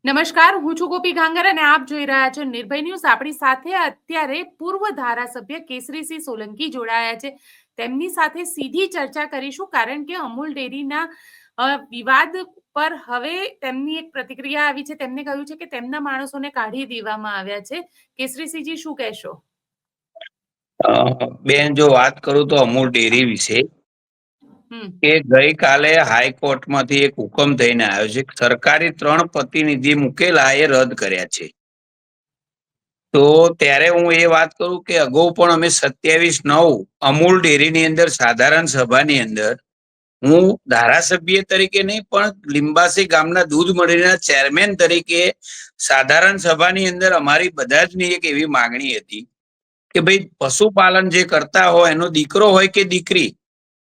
નમસ્કાર, હું છું ગોપી ગાંગર અને આપ જોઈ રહ્યા છો નિર્ભય ન્યૂઝ. આપણી સાથે અત્યારે પૂર્વ ધારાસભ્ય કેસરીસિંહ સોલંકી જોડાયા છે. તેમની સાથે સીધી ચર્ચા કરીશું, કારણ કે અમૂલ ડેરીના વિવાદ પર હવે તેમની એક પ્રતિક્રિયા આવી છે. તેમને કહ્યું છે કે તેમના માણસોને કાઢી દેવામાં આવ્યા છે. કેસરીસિંહજી, શું કહેશો? બેન, જો વાત કરું તો અમૂલ ડેરી વિશે કે ગઈકાલે હાઈકોર્ટમાંથી એક હુકમ થઈને આવ્યો છે. સરકારી 3 પ્રતિનિધિ મૂકેલા એ રદ કર્યા છે. તો ત્યારે હું એ વાત કરું કે અગાઉ પણ અમે 27/9 અમૂલ ડેરીની અંદર સાધારણ સભાની અંદર હું ધારાસભ્ય તરીકે નહીં પણ લીંબાસી ગામના દૂધ મંડળીના ચેરમેન તરીકે સાધારણ સભાની અંદર અમારી બધા જ ની એક એવી માગણી હતી કે ભાઈ, પશુપાલન જે કરતા હોય એનો દીકરો હોય કે દીકરી,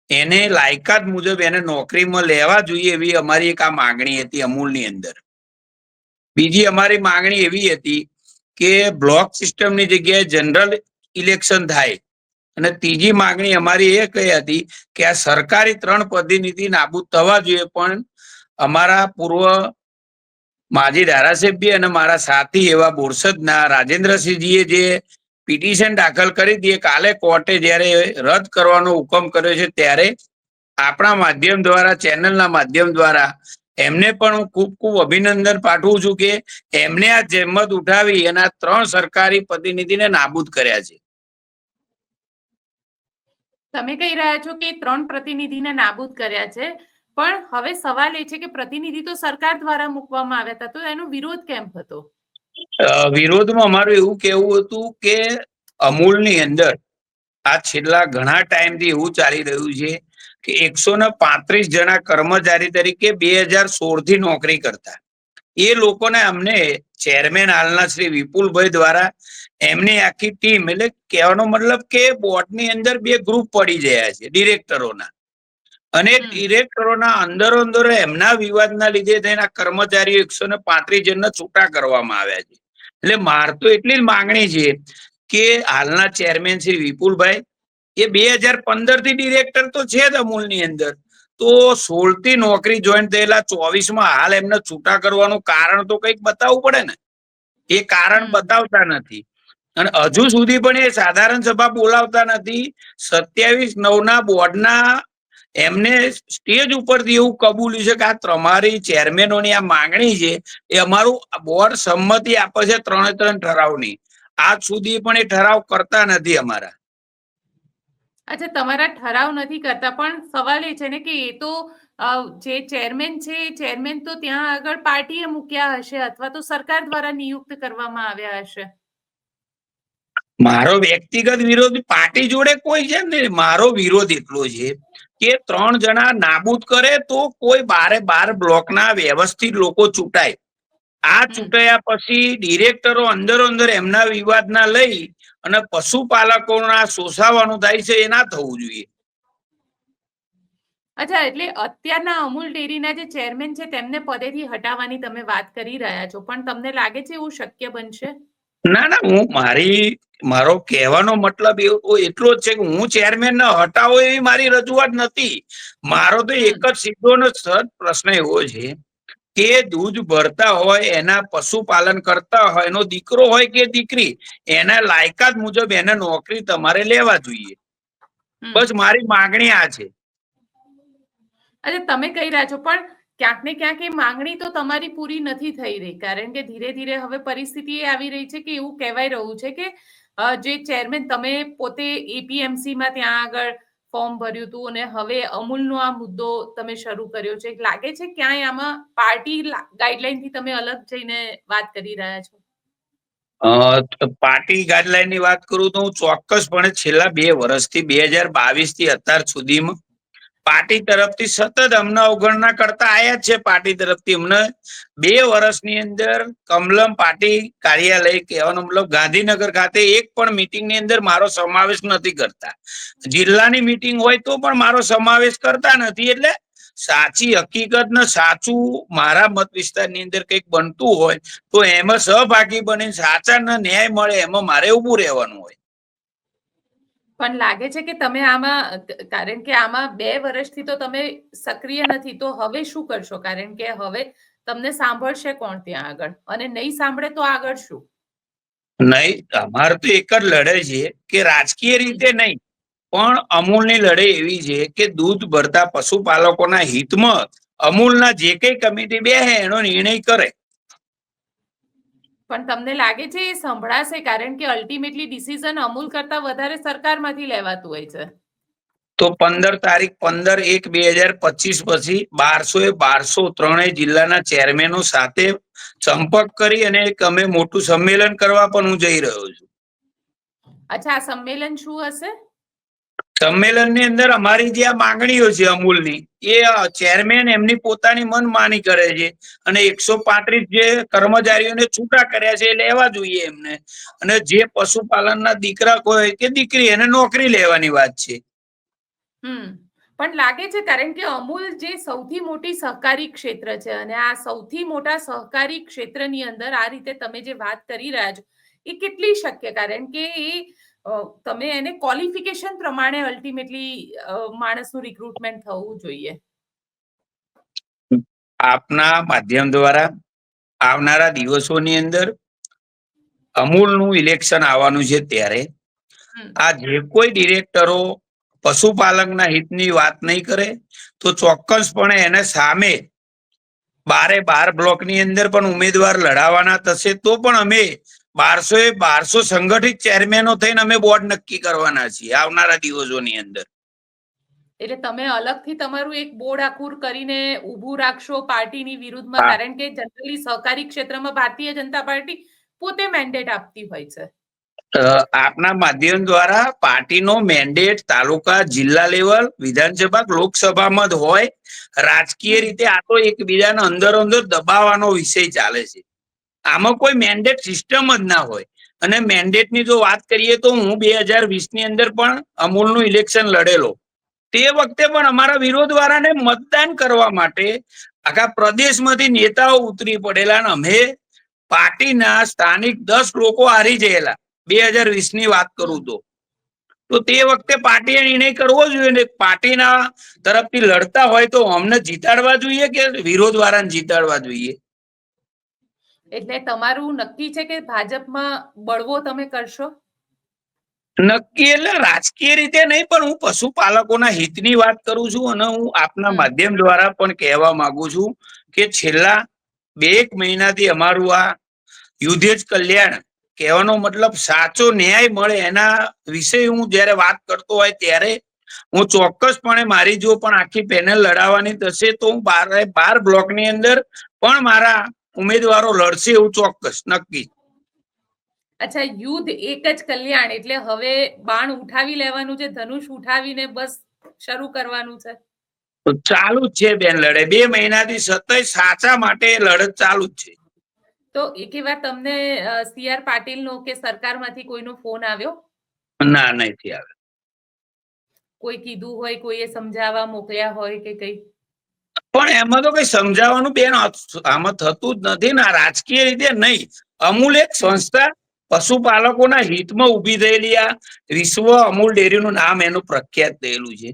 એને લાયકાત મુજબ એને નોકરીમાં લેવા જોઈએ, એવી અમારી એક આ માગણી હતી અમૂલની અંદર. બીજી અમારી માગણી એવી હતી કે બ્લોક સિસ્ટમની જગ્યાએ જનરલ ઇલેક્શન થાય. અને ત્રીજી માગણી અમારી એ કઈ હતી કે આ સરકારી 3 પ્રતિનિધિ નાબૂદ થવા જોઈએ. પણ અમારા પૂર્વ માજી ધારાસભ્ય અને મારા સાથી એવા બોરસદના રાજેન્દ્રસિંહજીએ જે પિટિશન દાખલ કરી હતી, કાલે કોર્ટે જ્યારે રદ કરવાનો હુકમ કર્યો છે, ત્યારે આપણા માધ્યમ દ્વારા, ચેનલના માધ્યમ દ્વારા એમને પણ હું ખૂબ ખૂબ અભિનંદન પાઠવું છું કે એમને આ જહેમત ઉઠાવી અને આ 3 સરકારી પ્રતિનિધિને નાબૂદ કર્યા છે. તમે કહી રહ્યા છો કે 3 પ્રતિનિધિને નાબૂદ કર્યા છે, પણ હવે સવાલ એ છે કે પ્રતિનિધિ તો સરકાર દ્વારા મૂકવામાં આવ્યા હતા, તો એનો વિરોધ કેમ હતો? વિરોધમાં અમારું એવું કહેવું હતું કે અમૂલની અંદર આ છેલ્લા ઘણા ટાઈમથી એવું ચાલી રહ્યું છે કે 135 જણા કર્મચારી તરીકે 2016 થી નોકરી કરતા એ લોકોને અમને ચેરમેન હાલના શ્રી વિપુલભાઈ દ્વારા એમની આખી ટીમ, એટલે કહેવાનો મતલબ કે બોર્ડની અંદર 2 ગ્રુપ પડી ગયા છે ડિરેક્ટરોના, અને ડિરેક્ટરોના અંદરો અંદર એમના વિવાદના લીધે થઈને કર્મચારીઓ 135 જણને છૂટા કરવામાં આવ્યા છે. એટલે માર તો એટલી જ માંગણી છે કે હાલના ચેરમેન શ્રી વિપુલભાઈ એ 2015 થી ડિરેક્ટર તો છે જ અમૂલની અંદર, તો 16 થી નોકરી જોઈન થયેલા 24માં હાલ એમને છૂટા કરવાનું કારણ તો કંઈક બતાવવું પડે ને. એ કારણ બતાવતા નથી અને હજુ સુધી પણ એ સાધારણ સભા બોલાવતા નથી. 27/9 બોર્ડના એમને સ્ટેજ ઉપરથી એવું કબૂલ્યું છે કે આ તમારી ચેરમેનોની આ માંગણી છે, એ અમારું બોર્ડ સંમતિ આપે છે 3 ઠરાવની. આજ સુધી પણ એ ઠરાવ કરતા નથી અમારા. અચ્છા, તમારા ઠરાવ નથી કરતા, પણ સવાલ એ છે ને કે એ તો જે ચેરમેન છે, ચેરમેન તો ત્યાં આગળ પાર્ટીએ મૂક્યા હશે અથવા તો સરકાર દ્વારા નિયુક્ત કરવામાં આવ્યા હશે. મારો વ્યક્તિગત વિરોધ પાર્ટી જોડે કોઈ છે ને. મારો વિરોધ એટલો છે કે 3 જણા નાબૂદ કરે તો કોઈ 12 બ્લોકના વ્યવસ્થિત લોકો ચૂંટાય. આ ચૂંટાયા પછી ડિરેક્ટરો અંદરો અંદર એમના વિવાદના લઈ અને પશુપાલકોના શોષાવાનું થાય છે, એ ના થવું જોઈએ. અચ્છા, એટલે અત્યારના અમૂલ ડેરીના જે ચેરમેન છે તેમને પદેથી હટાવવાની તમે વાત કરી રહ્યા છો, પણ તમને લાગે છે એવું શક્ય બનશે? ના ના, મારો કહેવાનો મતલબ એટલો જ છે કે હું ચેરમેન ને હટાવો એવી મારી રજૂઆત નથી. મારો તો એક જ સીધો ને સહજ પ્રશ્ન એવો છે કે દૂધ ભરતા હોય, એના પશુપાલન કરતા હોય, એનો દીકરો હોય કે દીકરી, એના લાયકાત મુજબ એને નોકરી તમારે લેવા જોઈએ. બસ મારી માગણી આ છે. અરે, તમે કહી રહ્યા છો, પણ ક્યાંક ને ક્યાંક એ માંગણી તો તમારી પૂરી નથી થઈ રહી, કારણ કે ધીરે ધીરે હવે પરિસ્થિતિ એ આવી રહી છે કે એવું કહેવાય રહ્યું છે કે જે ચેરમેન, તમે પોતે એપીએમસી માં ત્યાં આગળ ફોર્મ ભર્યું હતું અને હવે અમૂલનો આ મુદ્દો તમે શરૂ કર્યો છે, લાગે છે ક્યાંય આમાં પાર્ટી ગાઈડલાઈન થી તમે અલગ જઈને વાત કરી રહ્યા છો? પાર્ટી ગાઈડલાઈન ની વાત કરું તો હું ચોક્કસપણે છેલ્લા 2 વર્ષથી 2022 થી અત્યાર સુધીમાં પાર્ટી તરફથી સતત અમને અવગણના કરતા આયા જ છે. પાર્ટી તરફથી અમને 2 વર્ષની અંદર કમલમ પાર્ટી કાર્યાલય, કહેવાનો મતલબ ગાંધીનગર ખાતે એક પણ મીટિંગ ની અંદર મારો સમાવેશ નથી કરતા. જિલ્લાની મીટિંગ હોય તો પણ મારો સમાવેશ કરતા નથી. એટલે સાચી હકીકત ને સાચું મારા મત વિસ્તારની અંદર કંઈક બનતું હોય તો એમાં સહભાગી બની સાચા ને ન્યાય મળે એમાં મારે ઉભું રહેવાનું હોય. પણ લાગે છે કે તમે આમાં, કારણ કે આમાં 2 વર્ષથી તો તમે સક્રિય નથી, તો હવે શું કરશો? કારણ કે હવે તમને સાંભળશે કોણ ત્યાં આગળ? અને નહીં સાંભળે તો આગળ શું? નહીં, અમારે તો એક જ લડે છે કે રાજકીય રીતે નહીં, પણ અમૂલની લડાઈ એવી છે કે દૂધ ભરતા પશુપાલકોના હિતમાં અમૂલના જે કઈ કમિટી બેસે એનો નિર્ણય કરે. પણ તમને લાગે છે એ સંભળાશે? કારણ કે અલ્ટિમેટલી ડિસિઝન અમૂલ કરતા વધારે સરકારમાંથી લેવાતું હોય છે. તો 15 તારીખ 15/1/2025 પછી 1200 ત્રણેય જિલ્લાના ચેરમેનો સાથે સંપર્ક કરી અને એક અમે મોટું સંમેલન કરવા પણ હું જઈ રહ્યો છું. અચ્છા, આ સંમેલન શું હશે? સંમેલનની અંદર અમારી જે આ માંગણીઓ છે અમૂલની, એ ચેરમેન એમની પોતાની મનમાની કરે છે અને 135 જે કર્મચારીઓને છૂટા કર્યા છે એ લેવા જોઈએ એમને, અને જે પશુપાલનના દીકરા હોય કે દીકરી એને નોકરી લેવાની વાત છે. પણ લાગે છે કારણ કે અમૂલ જે સૌથી મોટી સહકારી ક્ષેત્ર છે અને આ સૌથી મોટા સહકારી ક્ષેત્રની અંદર આ રીતે તમે જે વાત કરી રહ્યા છો એ કેટલી શક્ય? કારણ કે એ તમે એને ક્વોલિફિકેશન પ્રમાણે અલ્ટિમેટલી માણસનું રિક્રુટમેન્ટ થવું જોઈએ. આપના માધ્યમ દ્વારા આવનારા દિવસોની અંદર અમૂલનું ઇલેક્શન આવવાનું છે ત્યારે આ જે કોઈ ડિરેક્ટરો પશુપાલકના હિતની વાત નહીં કરે તો ચોક્કસપણે એને સામે 12 બ્લોકની અંદર પણ ઉમેદવાર લડાવવાના થશે, તો પણ અમે 1200 સંગઠિત ચેરમેનો થઈને અમે બોર્ડ નક્કી કરવાના છીએ આવનારા દિવસોની અંદર. એટલે તમે અલગથી તમારું એક બોર્ડ આખું કરીને ઊભું રાખશો પાર્ટીની વિરુદ્ધમાં? કારણ કે જનરલી સહકારી ક્ષેત્રમાં ભારતીય જનતા પાર્ટી પોતે મેન્ડેટ આપતી હોય છે. આપના માધ્યમ દ્વારા પાર્ટીનો મેન્ડેટ તાલુકા, જિલ્લા લેવલ, વિધાનસભા, લોકસભામાં જ હોય. રાજકીય રીતે આ તો એકબીજાને અંદરો અંદર દબાવવાનો વિષય ચાલે છે. આમાં કોઈ મેન્ડેટ સિસ્ટમ જ ના હોય. અને મેન્ડેટની જો વાત કરીએ તો હું 2020 ની અંદર પણ અમૂલનું ઇલેક્શન લડેલો. તે વખતે પણ અમારા વિરોધવાળાને મતદાન કરવા માટે આખા પ્રદેશમાંથી નેતાઓ ઉતરી પડેલા અને અમે પાર્ટીના સ્થાનિક 10 લોકો હારી ગયેલા 2020 ની વાત કરું તો તે વખતે પાર્ટીએ નિર્ણય કરવો જોઈએ ને, પાર્ટીના તરફથી લડતા હોય તો અમને જીતાડવા જોઈએ કે વિરોધવાળાને જીતાડવા જોઈએ. એટલે તમારું નક્કી છે કે ભાજપમાં બળવો તમે કરશો? નક્કી એટલે રાજકીય રીતે નહીં, પણ હું પશુપાલકોના હિતની વાત કરું છું અને હું આપના માધ્યમ દ્વારા પણ કહેવા માંગુ છું કે છેલ્લા 2 મહિનાથી અમારું આ યુદ્ધ જ કલ્યાણ કહેવાનો મતલબ સાચો ન્યાય મળે એના વિશે હું જયારે વાત કરતો હોય ત્યારે હું ચોક્કસપણે મારી જો પણ આખી પેનલ લડાવવાની થશે તો હું 12 બ્લોકની અંદર પણ મારા ઉમેદવારો લડશે એવું ચોક્કસ નક્કી. અચ્છા, યુદ્ધ એક જ કલ્યાણ એટલે હવે બાણ ઉઠાવી લેવાનું છે, ધનુષ ઉઠાવીને બસ શરૂ કરવાનું છે? તો ચાલુ જ છે બેન લડાઈ, 2 મહિનાથી સતત સાચા માટે લડત ચાલુ જ છે. તો એક વાર તમને CR પાટીલનો કે સરકારમાંથી કોઈનો ફોન આવ્યો? ના, નથી આવ્યો. કોઈ કીધું હોય, કોઈએ સમજાવવા મોકલ્યા હોય કે કઈ? પણ એમાં તો કઈ સમજાવવાનું બેન આમાં થતું જ નથી ને. રાજકીય રીતે નહીં, અમૂલ એક સંસ્થા પશુપાલકોના હિતમાં ઉભી થયેલી આ વિશ્વ અમૂલ ડેરીનું નામ એનું પ્રખ્યાત થયેલું છે.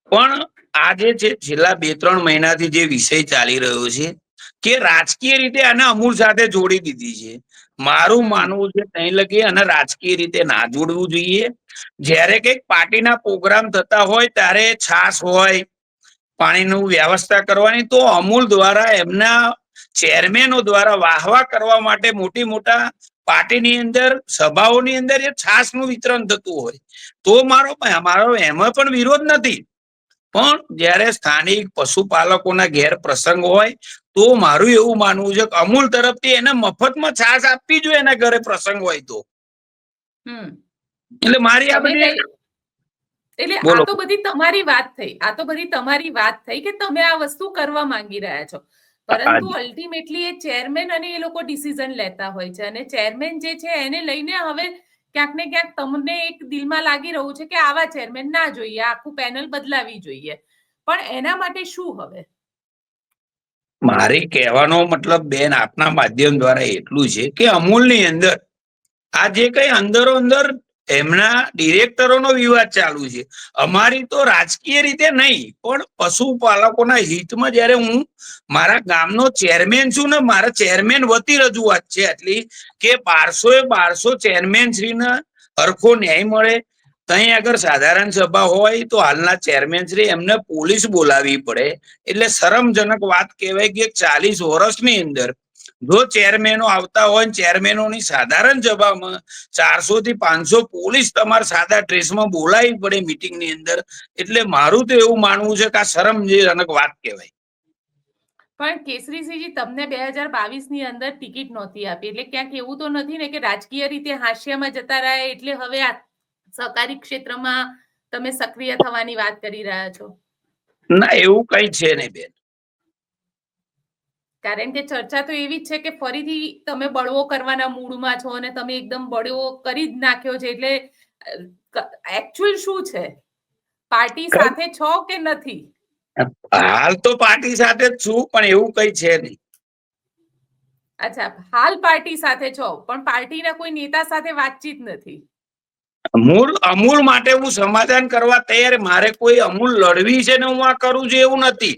પણ આજે છે છેલ્લા 2-3 મહિનાથી જે વિષય ચાલી રહ્યો છે કે રાજકીય રીતે આને અમૂલ સાથે જોડી દીધી છે. મારું માનવું છે ત્યાં લગી અને રાજકીય રીતે ના જોડવું જોઈએ. જયારે કઈક પાર્ટીના પ્રોગ્રામ થતા હોય ત્યારે છાસ હોય, પાણીનું વ્યવસ્થા કરવાની, તો અમૂલ દ્વારા એમના ચેરમેનો દ્વારા વાહવા કરવા માટે મોટા પાર્ટીની અંદર સભાઓની અંદર એ છાસનું વિતરણ થતું હોય તો મારો એમાં પણ વિરોધ નથી. પણ જયારે સ્થાનિક પશુપાલકોના ઘેર પ્રસંગ હોય તો મારું એવું માનવું છે કે અમૂલ તરફથી એને મફતમાં છાસ આપવી જોઈએ એના ઘરે પ્રસંગ હોય તો. એટલે મારી આ બધી એટલે આ તો બધી તમારી વાત થઈ, આ તો બધી તમારી વાત થઈ કે તમે આ વસ્તુ કરવા માંગી રહ્યા છો, પરંતુ અલ્ટિમેટલી એ ચેરમેન અને એ લોકો ડિસિઝન લેતા હોય છે અને ચેરમેન જે છે એને લઈને હવે ક્યાંક ને ક્યાંક તમને એક દિલમાં લાગી રહ્યું છે કે આવા ચેરમેન ના જોઈએ, આખું પેનલ બદલાવી જોઈએ. પણ એના માટે શું હવે? મારી કહેવાનો મતલબ બેન આપના માધ્યમ દ્વારા એટલું છે કે અમૂલની અંદર આ જે કઈ અંદરો અંદર એમના ડિરેક્ટરોનો વિવાદ ચાલુ છે. અમારી તો રાજકીય રીતે નહીં, પણ પશુપાલકોના હિતમાં જયારે હું મારા ગામનો ચેરમેન છું ને, મારા ચેરમેન વતી રજૂઆત છે આટલી કે 1200 ચેરમેન શ્રીને હરખો ન્યાય મળે. ત્યાં આગળ સાધારણ સભા હોય તો હાલના ચેરમેન શ્રી એમને પોલીસ બોલાવવી પડે. એટલે શરમજનક વાત કહેવાય કે 40 વર્ષની અંદર જો ચેરમેનો આવતા હોય, ચેરમેનોની સાધારણ સભામાં 400 થી 500 પોલીસ તમારા સાદા ડ્રેસમાં બોલાવી પડે મીટિંગની અંદર. એટલે મારું તો એવું માનવું છે કે આ શરમજનક વાત કહેવાય. પણ કેસરીસિંહજી, તમને 2022 ની અંદર ટિકિટ નહોતી આપી, એટલે ક્યાંક એવું તો નથી ને કે રાજકીય રીતે હાશિયામાં જતા રહ્યા એટલે હવે આ સહકારી ક્ષેત્રમાં તમે સક્રિય થવાની વાત કરી રહ્યા છો? ના, એવું કઈ છે નહીં બેન. કારણ કે ચર્ચા તો એવી જ છે કે ફરીથી તમે બળવો કરવાના મૂડમાં છો અને તમે એકદમ બળવો કરી જ નાખ્યો છે. એટલે એકચ્યુઅલ શું છે? પાર્ટી સાથે છો કે નથી? હાલ તો પાર્ટી સાથે જ છું, પણ એવું કઈ છે નહીં. અચ્છા, હાલ પાર્ટી સાથે છો, પણ પાર્ટીના કોઈ નેતા સાથે વાતચીત નથી. અમૂલ માટે હું સમાધાન કરવા તૈયાર. મારે કોઈ અમૂલ લડવી છે ને હું આ કરું છું એવું નથી.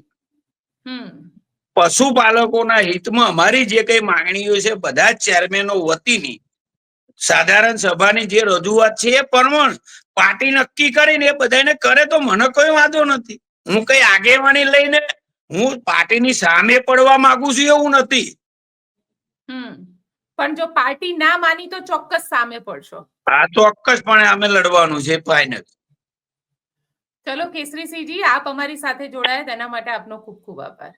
પશુપાલકોના હિતમાં અમારી જે કઈ માંગણીઓ છે બધા જ ચેરમેનો વતીની સાધારણ સભાની જે રજૂઆત છે એ પ્રમાણે પાર્ટી નક્કી કરીને એ બધાને કરે તો મને કોઈ વાંધો નથી. હું કઈ આગેવાની લઈને હું પાર્ટીની સામે પડવા માંગુ છું એવું નથી. પણ જો પાર્ટી ના માની તો ચોક્કસ સામે પડશો? આ ચોક્કસપણે અમે લડવાનું છે, ફાઇનલ. ચલો કેસરીસિંહજી, આપ અમારી સાથે જોડાયા તેના માટે આપનો ખૂબ ખૂબ આભાર.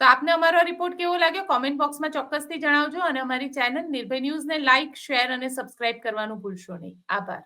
તો આપને અમારો રિપોર્ટ કેવો લાગ્યો કોમેન્ટ બોક્સમાં ચોક્કસથી જણાવજો અને અમારી ચેનલ નિર્ભય ન્યૂઝને લાઇક, શેર અને સબસ્ક્રાઇબ કરવાનું ભૂલશો નહીં. આભાર.